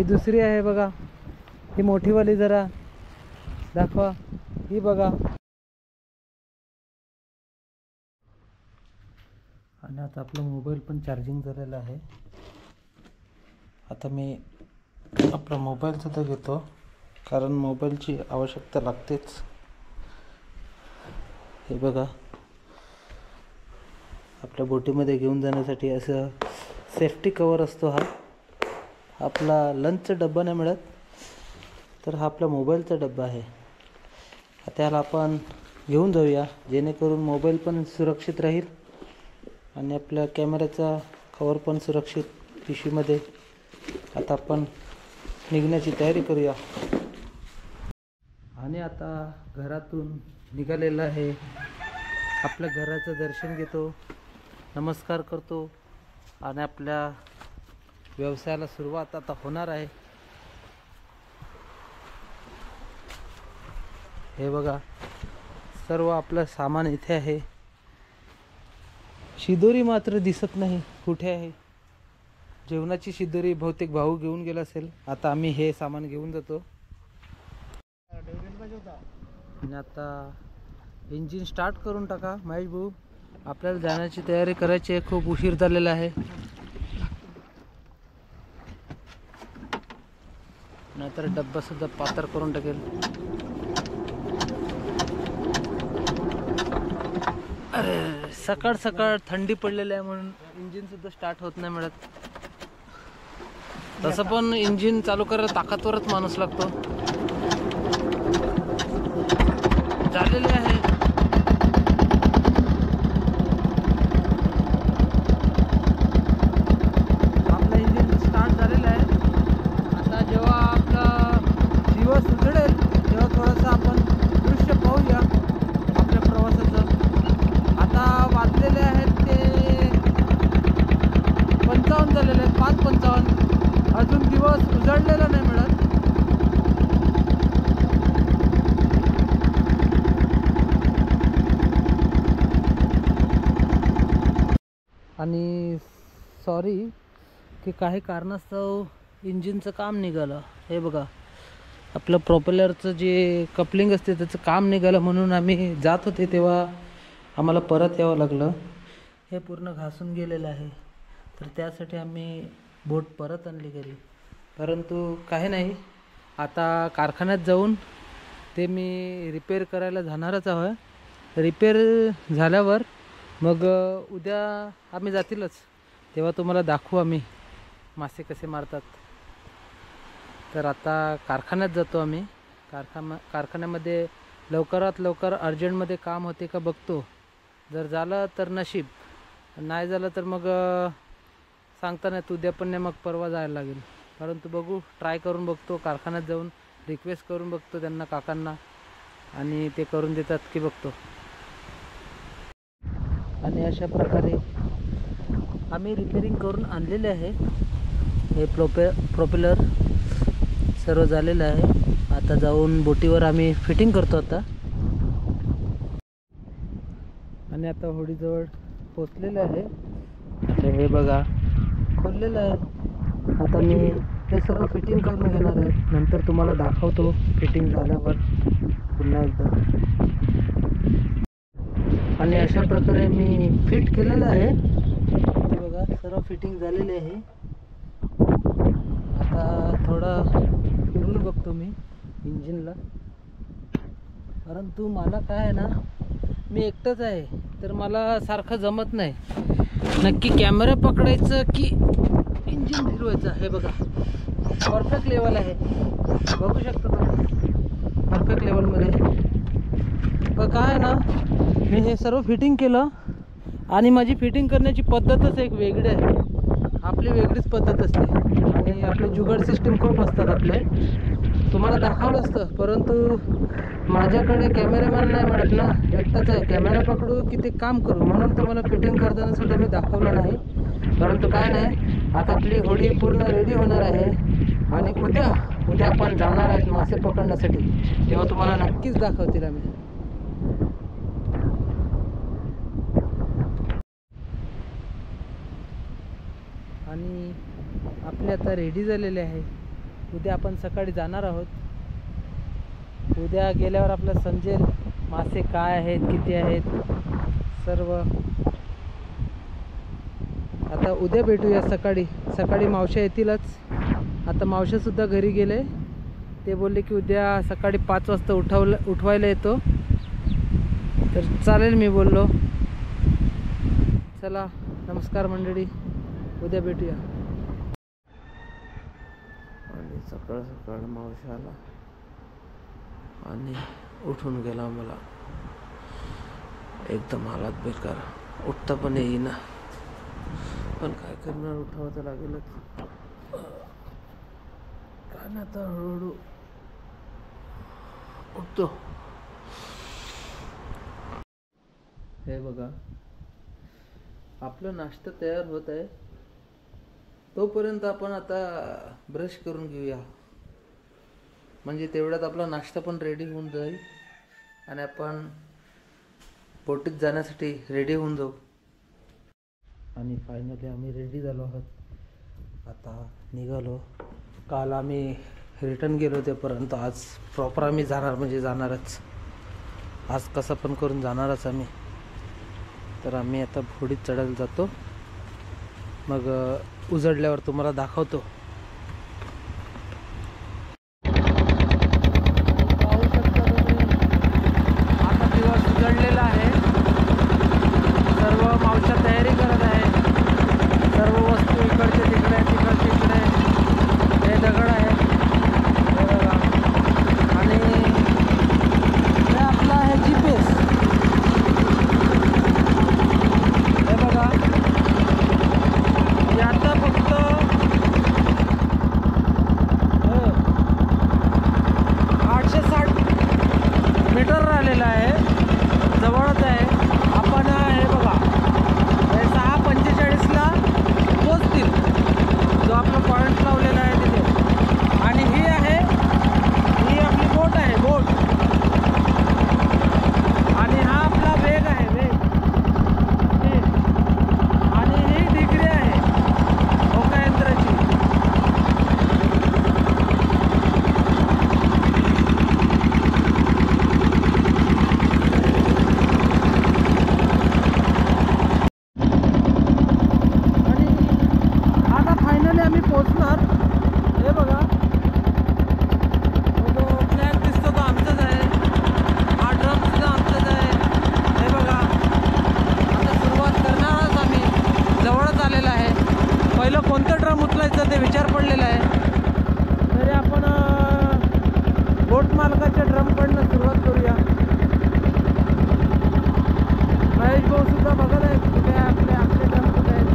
दुसरी आहे बघा, ही मोठीवाली जरा दाखवा, ही बघा. आणि आता आपला मोबाईल पण चार्जिंग झालेला आहे. आता मी आपला मोबाईल सुद्धा घेतो, कारण मोबाईलची आवश्यकता लागतेच. हे बघा, आपल्या बोटीमध्ये घेऊन जाण्यासाठी असं सेफ्टी कवर असतो. हा आपला लंचचा डब्बा नाही मिळत, तर हा आपला मोबाईलचा डब्बा आहे. त्याला आपण घेऊन जाऊया, जेणेकरून मोबाईल पण सुरक्षित राहील आणि आपल्या कॅमेऱ्याचा कवर पण सुरक्षित पिशवीमध्ये. आता आपण निघण्याची तयारी करूया. आणि आता घरातून निघालेलं आहे. आपल्या घराचं दर्शन घेतो, नमस्कार करतो आणि आपल्या व्यवसायाला सुरुवात आता होणार आहे. हे बघा, सर्व आपलं सामान इथे आहे. शिदोरी मात्र दिसत नाही, कुठे आहे? जेवणाची शिदोरी बहुतेक भाऊ घेऊन गेला असेल. आता आम्ही हे सामान घेऊन जातो. आणि आता इंजिन स्टार्ट करून टाका महेश भाऊ, आपल्याला जाण्याची तयारी करायची आहे. खूप उशीर झालेला आहे. नाहीतर डब्बा सुद्धा पातर करून टाकेल. अरे सकाळ सकाळ थंडी पडलेली आहे म्हणून इंजिन सुद्धा स्टार्ट होत नाही मिळत. तसं पण इंजिन चालू करायला ताकदवरच माणूस लागतो. झालेले आहे. आपलं इंजिन स्टार्ट झालेलं आहे. आता जेव्हा आपला दिवस उजडेल तेव्हा थोडंसं आपण दृश्य पाहूया आपल्या प्रवासाचं. आता वाजलेले आहेत ते 55 झालेले आहेत, 5:55. अजून दिवस उजडलेला नाही मिळत. आणि सॉरी की काही कारणास्तव इंजिनचं काम निघालं. हे बघा, आपलं प्रोपेलरचं जे कपलिंग असते त्याचं काम निघालं, म्हणून आम्ही जात होते तेव्हा आम्हाला परत यावं लागलं. हे पूर्ण घासून गेलेलं आहे, तर त्यासाठी आम्ही बोट परत आणली घरी. परंतु काही नाही, आता कारखान्यात जाऊन ते मी रिपेअर करायला जाणारच आहे. रिपेअर झाल्यावर मग उद्या आम्ही जातीलच, तेव्हा तुम्हाला दाखवू आम्ही मासे कसे मारतात. तर आता कारखान्यात जातो आम्ही. कारखान्यामध्ये लवकरात लवकर अर्जंटमध्ये काम होते का बघतो. जर झालं तर नशीब, नाही झालं तर मग सांगता नाही, उद्या पण नाही, मग परवा जायला लागेल. परंतु बघू, ट्राय करून बघतो. कारखान्यात जाऊन रिक्वेस्ट करून बघतो त्यांना, काकांना, आणि ते करून देतात की बघतो. आणि अशा प्रकारे आम्ही रिपेअरिंग करून आणलेले आहे. हे प्रोपेलर सर्व झालेलं आहे. आता जाऊन बोटीवर आम्ही फिटिंग करतो आता. आणि आता होडीजवळ पोचलेलं आहे. आता हे बघा, खोललेलं आहे. आता मी हे सर्व फिटिंग करून घेणार आहे. नंतर तुम्हाला दाखवतो फिटिंग झाल्यावर पुन्हा एकदा. आणि अशा प्रकारे मी फिट केलेलं आहे. हे बघा, सर्व फिटिंग झालेली आहे. आता थोडा फिरून बघतो मी इंजिनला. परंतु मला काय आहे ना, मी एकटाच आहे, तर मला सारखं जमत नाही. नक्की कॅमेरा पकडायचं की इंजिन फिरवायचं. हे बघा, परफेक्ट लेवल आहे, बघू शकता तुम्ही, परफेक्ट लेवलमध्ये. पण काय आहे ना, मी हे सर्व फिटिंग केलं आणि माझी फिटिंग करण्याची पद्धतच एक वेगळी आहे. आपली वेगळीच पद्धत असते आणि आपले जुगाड सिस्टीम खूप असतात आपले. तुम्हाला दाखवलं असतं, परंतु माझ्याकडे कॅमेरामॅन नाही मिळत ना, एकटाच आहे. कॅमेरा पकडू की ते काम करू, म्हणून तुम्हाला फिटिंग करताना सुद्धा मी दाखवलं नाही. परंतु काय नाही, आता आपली होडी पूर्ण रेडी होणार आहे आणि उद्या आपण जाणार आहेत मासे पकडण्यासाठी. तेव्हा तुम्हाला नक्कीच दाखवतील आम्ही. आणि आपले आता रेडी झालेले आहे. उद्या आपण सकाळी जाणार आहोत. उद्या गेल्यावर आपल्याला समजेल मासे काय आहेत, किती आहेत सर्व. आता उद्या भेटूया सकाळी. सकाळी मावश्या येतीलच. आता मावश्यासुद्धा घरी गेले. ते बोलले की उद्या सकाळी 5 वाजता उठवायला येतो. तर चालेल मी बोललो. चला नमस्कार मंडळी, उद्या भेटूया. आणि सकाळ सकाळ मावशी आला आणि उठून गेला. मला एकदम हालात बेकार, उठता पण येईना. पण काय करणार, उठावं तर लागेलच. काय ना, आता हळूहळू उठतो. हे बघा, आपला नाश्ता तयार होत आहे. तोपर्यंत आपण आता ब्रश करून घेऊया. म्हणजे तेवढ्यात आपला नाश्ता पण रेडी होऊन जाईल आणि आपण बोटीत जाण्यासाठी रेडी होऊन जाऊ. आणि फायनली आम्ही रेडी झालो आहोत. आता निघालो. काल आम्ही रिटर्न गेलो होते, परंतु आज प्रॉपर आम्ही जाणार, म्हणजे जाणारच. आज कसं पण करून जाणारच आम्ही. तर आम्ही आता होडीत चढायला जातो. मग उजडल्यावर तुम्हाला दाखवतो. पाहू शकता तुम्ही, आता दिवस उजडलेला आहे. सर्व मावश्या तयारी करत आहे. सर्व वस्तू इकडचे तिकडे, तिकडचे इकडे. हे दगड आहे, हे बघा. आणि हे आपला आहे GPS. हे बघा, आता फक्त 860 मीटर राहिलेलं आहे. जवळच आहे. आपण हे बघा, 6:45ला पोचतील, जो आपला पॉईंट लावलेला आहे तिथे. आणि ही आपली बोट आहे, बोट. आणि हा आपला वेग आहे, वेग. आणि ही डिग्री आहे होकायंत्राची. आणि आता फायनली आम्ही पोचणार. हे बघा, तो फ्लॅग दिसतो तो आमचाच आहे. हा ड्रम सुद्धा आमचाच आहे. हे बघा, आता सुरुवात करणारच आम्ही. जवळच आलेला आहे. पहिलं कोणतं ड्रम उचलायचं ते विचार पडलेला आहे. तरी आपण बोट मालकाच्या ड्रमकडनं सुरुवात करूया. महेश भाऊ सुद्धा बघत आहे कुठे आपले ड्रम कुठे आहेत.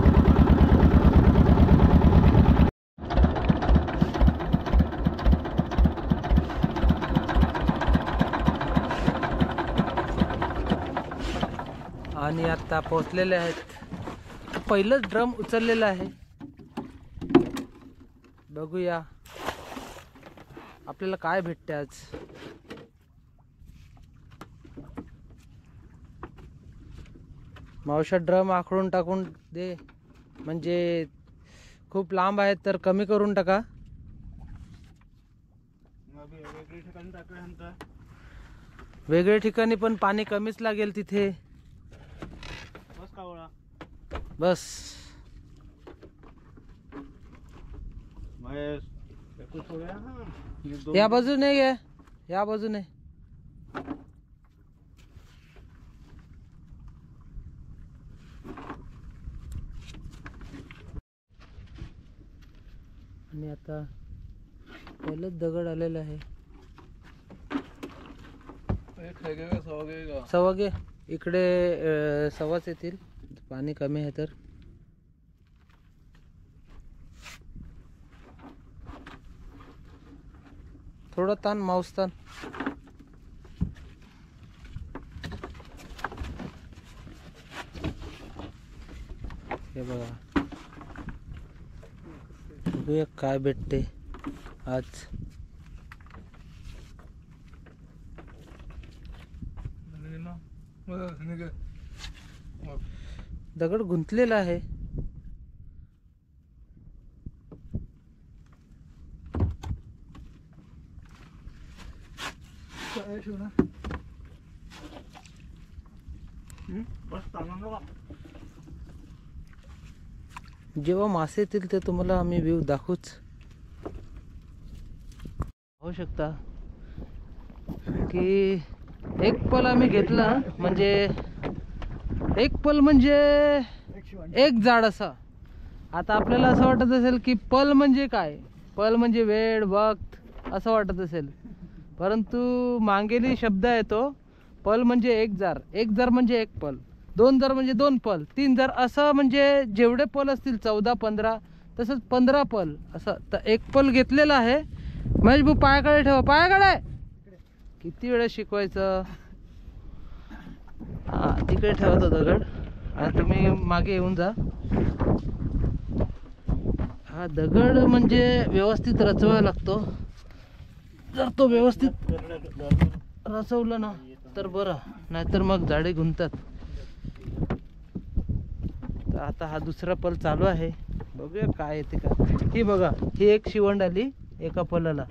आणि आता पोचलेले आहेत. पहिलंच ड्रम उचललेलं आहे. बघूया आपल्याला काय भेटते आज. मावशा ड्रम आखडून टाकून दे, म्हणजे खूप लांब आहेत तर कमी करून टाका. वेगळ्या ठिकाणी पण पाणी कमीच लागेल तिथे. बस या बाजूने घे, या बाजूने. आणि आता पहिलंच दगड आलेलं आहे. सव्वा घे, इकडे 1.25 येतील. पाणी कमी आहे तर. थोडं ताण, माऊस ताण. हे बघा, बघूया काय भेटते आज. दगड गुंतलेला आहे. जेव्हा मासे येतील ते तुम्हाला आम्ही व्ह्यू दाखवूच. पाहू शकता की एक पल आम्ही घेतला, म्हणजे एक पल म्हणजे एक जाड असा. आता आपल्याला असं वाटत असेल की पल म्हणजे काय, पल म्हणजे वेळ वक्त असं वाटत असेल, परंतु मांगेली शब्द आहे तो. पल म्हणजे एक जार, एक जार म्हणजे एक पल, दोन जार म्हणजे दोन पल, तीन जार असं म्हणजे जेवढे पल असतील 14-15, तसंच 15 पल असं. तर एक पल घेतलेला आहे. महेश भाऊ पायाकडे ठेवा, पायाकडे. किती वेळा शिकवायचं. हा तिकडे ठेवा तो दगड आणि तुम्ही मागे येऊन जा. हा दगड म्हणजे व्यवस्थित रचवावा लागतो. जर तो व्यवस्थित रचवला ना तर बरं, नाहीतर मग जाडे गुंतात. तर आता हा दुसरा पल चालू आहे, बघूया काय येते का. ही बघा, ही एक शिवंड आली एका पलाला.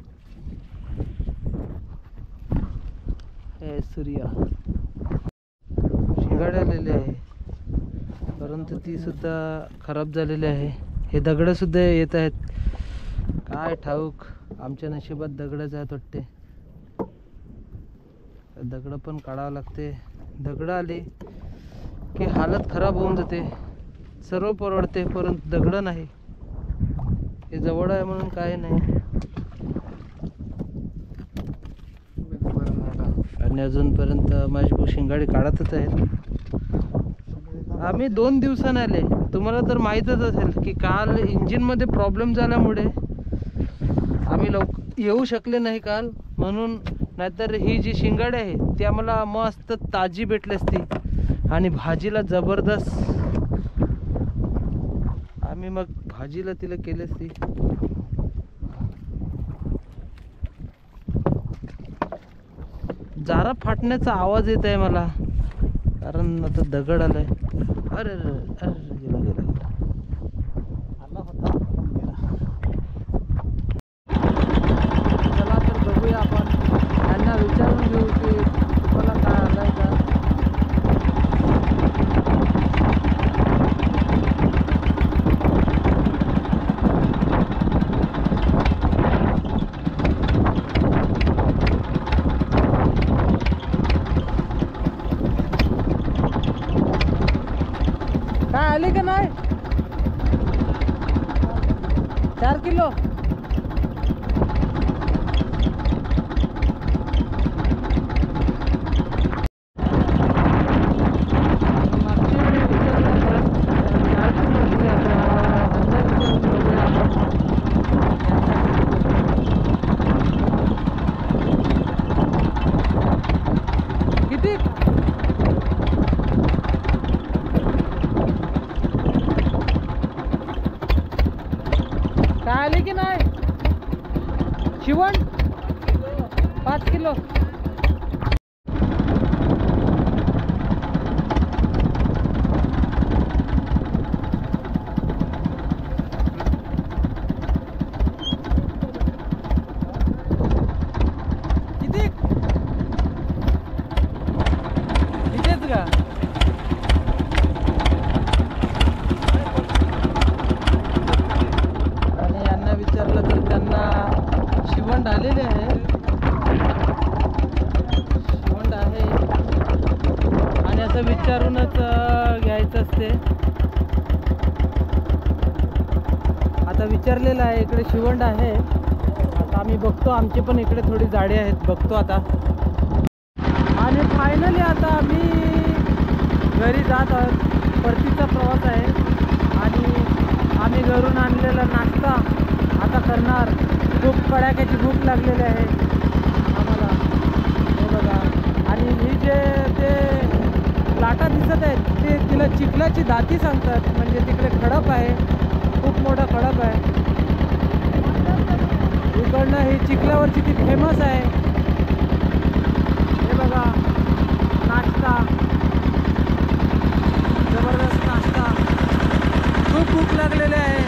हे सूर्या शिंगाडे आलेले आहे, परंतु ती सुद्धा खराब झालेली आहे. हे दगड सुद्धा येत आहेत, काय ठाऊक. आमच्या नशिबात दगडच आहेत वाटते. दगड पण काढावं लागते. दगड आली की हालत खराब होऊन जाते. सर्व परवडते परंतु दगड नाही. हे जवळ आहे म्हणून काय नाही. आणि अजूनपर्यंत माझी शिंगाडी काढतच आहेत. आम्ही 2 दिवसांनी आले. तुम्हाला तर माहीतच असेल की काल इंजिनमध्ये प्रॉब्लेम झाल्यामुळे आम्ही येऊ शकले नाही काल, म्हणून. नाहीतर ही जी शिंगाडी आहे ती आम्हाला मस्त ताजी भेटली असती आणि भाजीला जबरदस्त. आम्ही मग भाजीला तिला केली असती. जारा फाटण्याचा आवाज येत आहे मला, कारण आता दगड आलाय. अरे अरे अरे गेला गेला गेला. चला तर बघूया आपण, त्यांना विचारून घेऊ की तुम्हाला काय आलाय का. काय आली का नाही. 4 किलो. किती. काय आली की नाही शिवण. 5 किलो. किती. इथेच का. विचारलं तर त्यांना शिवंड आलेले आहे. शिवंड आहे आणि असं विचारूनच घ्यायचं असते. आता विचारलेलं आहे, इकडे शिवंड आहे. आता आम्ही बघतो, आमचे पण इकडे थोडी जाडे आहेत, बघतो आता. आणि फायनली आता आम्ही घरी जात आहोत. परतीचा प्रवास आहे आणि आम्ही घरून आणलेला नाश्ता आता करणार. खूप कडाक्याची भूक लागलेली आहे आम्हाला, हे बघा. आणि ही जे ते लाटा दिसत आहेत ते तिला चिखलाची दाती सांगतात, म्हणजे तिकडे खडप आहे, खूप मोठा खडप आहे. इकडनं ही चिखलावरची ती फेमस आहे. हे बघा नाश्ता, जबरदस्त नाश्ता. खूप भूक लागलेली आहे.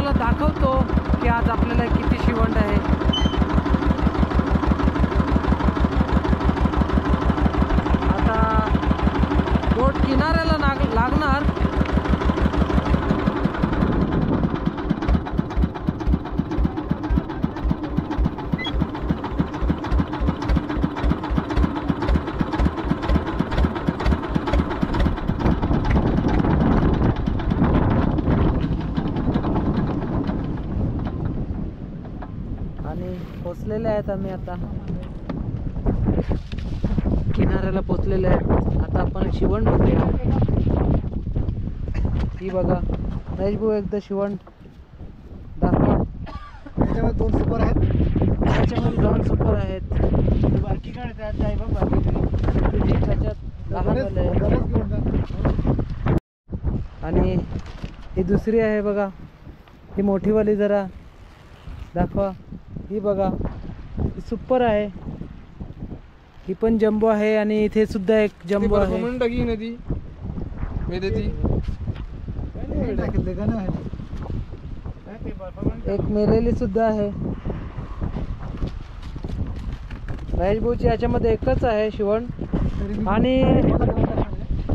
तुम्हाला दाखवतो की आज आपल्याला किती शिवंड आहे. आता बोट किनाऱ्याला लागणार. आणि पोचलेले आहेत आम्ही आता किनाऱ्याला पोचलेले आहेत. आता आपण शिवण बघूया. ही बघा महेश भाऊ एकदा शिवण दाखवा. त्याच्यामध्ये 2 सुपर आहेत. त्याच्यामध्ये 2 सुपर आहेत. बारकी काढतात आहे बघ बारकी. तुझी त्याच्यात लहान आणि ही दुसरी आहे बघा. ही मोठीवाली जरा दाखवा. ही बघा ही सुपर आहे. ही पण जम्बो आहे आणि इथे सुद्धा एक जम्बो आहे. टाकी नदी एक मेलेली सुद्धा आहे. महेश भाऊची याच्यामध्ये एकच आहे शिवण. आणि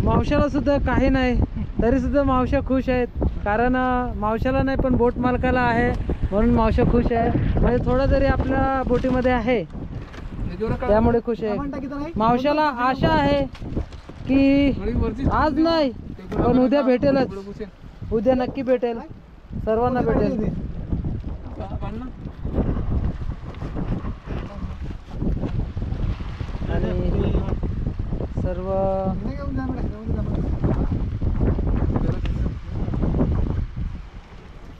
मावशाला सुद्धा काही नाही तरी सुद्धा मावशा खुश आहेत. कारण मावशाला नाही पण बोट मालकाला आहे म्हणून मावशा खुश आहे. म्हणजे थोडा जरी आपल्या बोटीमध्ये आहे त्यामुळे खुश आहे. मावशाला आशा आहे की आज नाही पण उद्या भेटेलच. उद्या नक्की भेटेल. सर्वांना भेटेल. आणि सर्व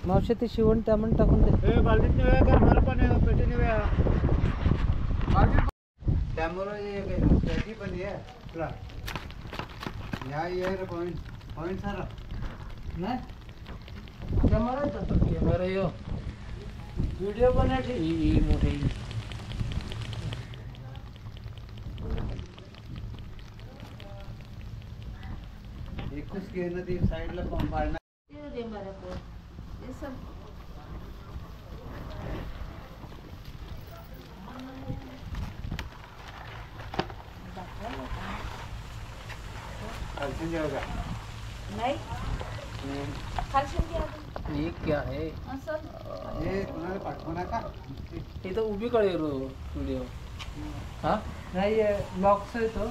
मावशी ती शिवण त्यामुळे टाकून दे. व्हिडिओ पण मोठे एकूच घेणं ती साईडला पाडणार. ये क्या है हे कोणाला पाठवणार का? इथं उभी कळे व्हिडिओ. हा नाही ब्लॉग्स आहे तो.